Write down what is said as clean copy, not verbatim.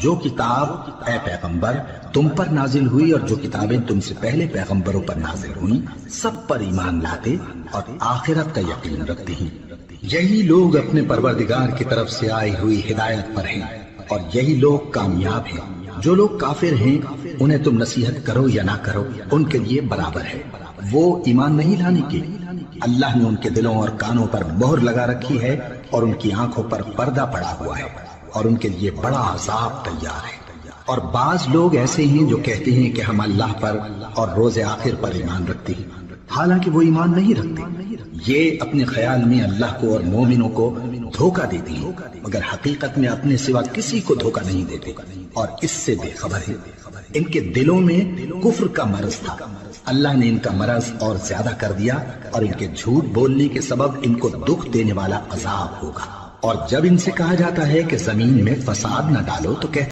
جو کتاب اے پیغمبر تم پر نازل ہوئی اور جو کتابیں تم سے پہلے پیغمبروں پر نازل ہوئیں سب پر ایمان لاتے اور آخرت کا یقین رکھتے ہیں۔ یہی لوگ اپنے پروردگار کی طرف سے آئی ہوئی ہدایت پر ہیں اور یہی لوگ کامیاب ہیں۔ جو لوگ کافر ہیں انہیں تم نصیحت کرو یا نہ کرو ان کے لیے برابر ہے، وہ ایمان نہیں لانے کے۔ اللہ نے ان کے دلوں اور کانوں پر مہر لگا رکھی ہے اور ان کی آنکھوں پر پردہ پڑا ہوا ہے اور ان کے لیے بڑا عذاب تیار ہے۔ اور بعض لوگ ایسے ہیں جو کہتے ہیں کہ ہم اللہ پر اور روز آخر پر ایمان رکھتے ہیں، حالانکہ وہ ایمان نہیں رکھتے۔ یہ اپنے خیال میں اللہ کو اور مومنوں کو دھوکہ دیتے ہیں، مگر حقیقت میں اپنے سوا کسی کو دھوکہ نہیں دیتے اور اس سے بے خبر ہے۔ ان کے دلوں میں کفر کا مرض تھا، اللہ نے ان کا مرض اور زیادہ کر دیا اور ان کے جھوٹ بولنے کے سبب ان کو دکھ دینے والا عذاب ہوگا۔ اور جب ان سے کہا جاتا ہے کہ زمین میں فساد نہ ڈالو تو کہتے